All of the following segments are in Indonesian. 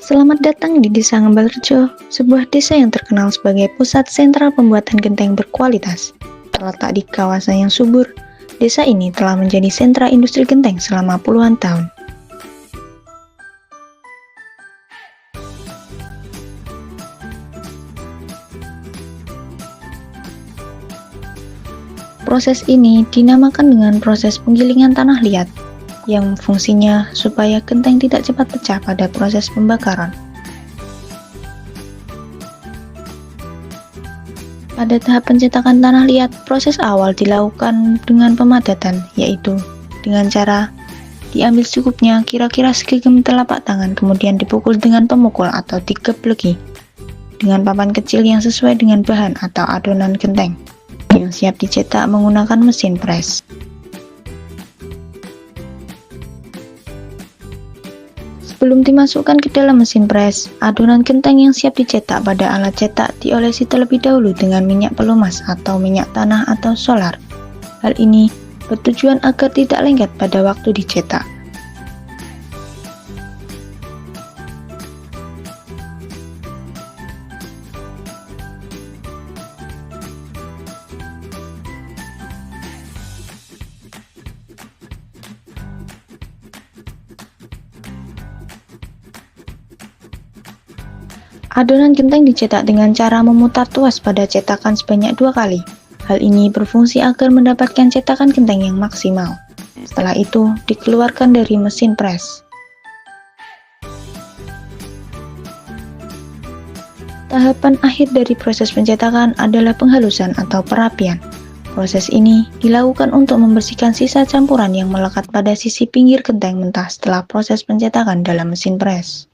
Selamat datang di Desa Ngembalrejo, sebuah desa yang terkenal sebagai pusat sentral pembuatan genteng berkualitas. Terletak di kawasan yang subur, desa ini telah menjadi sentra industri genteng selama puluhan tahun. Proses ini dinamakan dengan proses penggilingan tanah liat, yang fungsinya supaya genteng tidak cepat pecah pada proses pembakaran. Pada tahap pencetakan tanah liat, proses awal dilakukan dengan pemadatan, yaitu dengan cara diambil secukupnya kira-kira segegam telapak tangan, kemudian dipukul dengan pemukul atau digebleki dengan papan kecil yang sesuai dengan bahan atau adonan genteng yang siap dicetak menggunakan mesin pres. Sebelum dimasukkan ke dalam mesin pres, adonan genteng yang siap dicetak pada alat cetak diolesi terlebih dahulu dengan minyak pelumas atau minyak tanah atau solar. Hal ini bertujuan agar tidak lengket pada waktu dicetak. Adonan genteng dicetak dengan cara memutar tuas pada cetakan sebanyak 2 kali. Hal ini berfungsi agar mendapatkan cetakan genteng yang maksimal. Setelah itu, dikeluarkan dari mesin pres. Tahapan akhir dari proses pencetakan adalah penghalusan atau perapian. Proses ini dilakukan untuk membersihkan sisa campuran yang melekat pada sisi pinggir genteng mentah setelah proses pencetakan dalam mesin pres.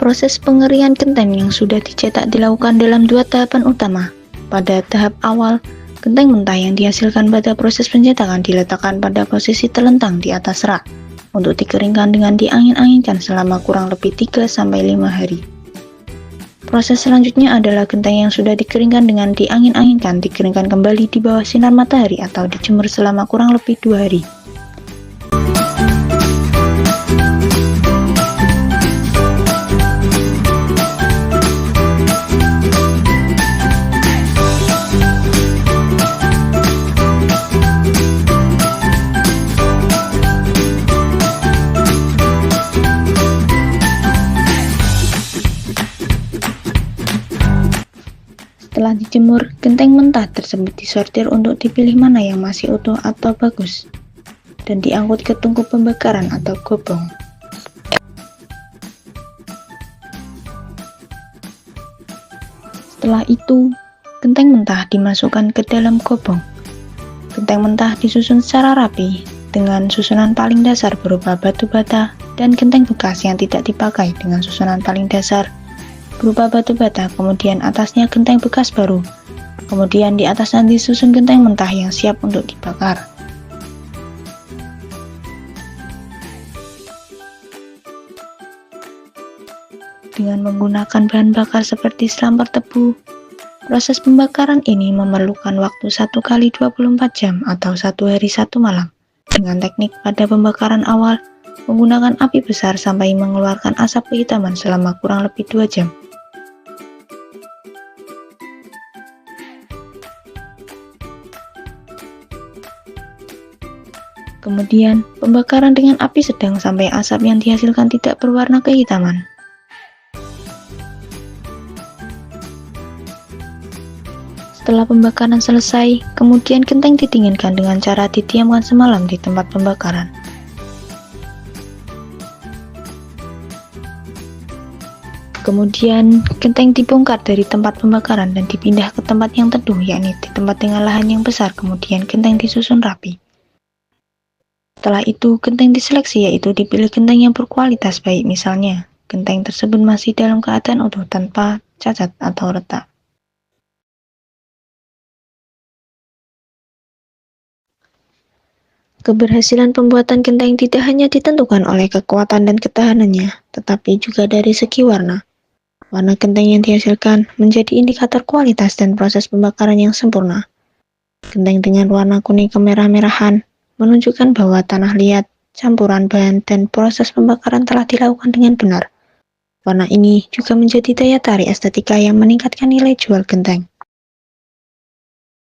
Proses pengerian genteng yang sudah dicetak dilakukan dalam 2 tahapan utama. Pada tahap awal, genteng mentah yang dihasilkan pada proses pencetakan diletakkan pada posisi telentang di atas rak untuk dikeringkan dengan diangin-anginkan selama kurang lebih 3-5 hari. Proses selanjutnya adalah genteng yang sudah dikeringkan dengan diangin-anginkan dikeringkan kembali di bawah sinar matahari atau dijemur selama kurang lebih 2 hari. Setelah dijemur, genteng mentah tersebut disortir untuk dipilih mana yang masih utuh atau bagus, dan diangkut ke tungku pembakaran atau gobong. Setelah itu, genteng mentah dimasukkan ke dalam gobong. Genteng mentah disusun secara rapi, dengan susunan paling dasar berupa batu bata, dan genteng bekas yang tidak dipakai dengan susunan paling dasar berupa batu bata, kemudian atasnya genteng bekas baru, kemudian di atasnya disusun genteng mentah yang siap untuk dibakar. Dengan menggunakan bahan bakar seperti selampar tebu, proses pembakaran ini memerlukan waktu 1 kali 24 jam atau 1 hari 1 malam. Dengan teknik pada pembakaran awal, menggunakan api besar sampai mengeluarkan asap kehitaman selama kurang lebih 2 jam. Kemudian, pembakaran dengan api sedang sampai asap yang dihasilkan tidak berwarna kehitaman. Setelah pembakaran selesai, kemudian genteng didinginkan dengan cara didiamkan semalam di tempat pembakaran. Kemudian, genteng dibongkar dari tempat pembakaran dan dipindah ke tempat yang teduh, yakni di tempat dengan lahan yang besar. Kemudian, genteng disusun rapi. Setelah itu, genteng diseleksi, yaitu dipilih genteng yang berkualitas baik. Misalnya, genteng tersebut masih dalam keadaan utuh tanpa cacat atau retak. Keberhasilan pembuatan genteng tidak hanya ditentukan oleh kekuatan dan ketahanannya, tetapi juga dari segi warna. Warna genteng yang dihasilkan menjadi indikator kualitas dan proses pembakaran yang sempurna. Genteng dengan warna kuning kemerah-merahan menunjukkan bahwa tanah liat, campuran bahan, dan proses pembakaran telah dilakukan dengan benar. Warna ini juga menjadi daya tarik estetika yang meningkatkan nilai jual genteng.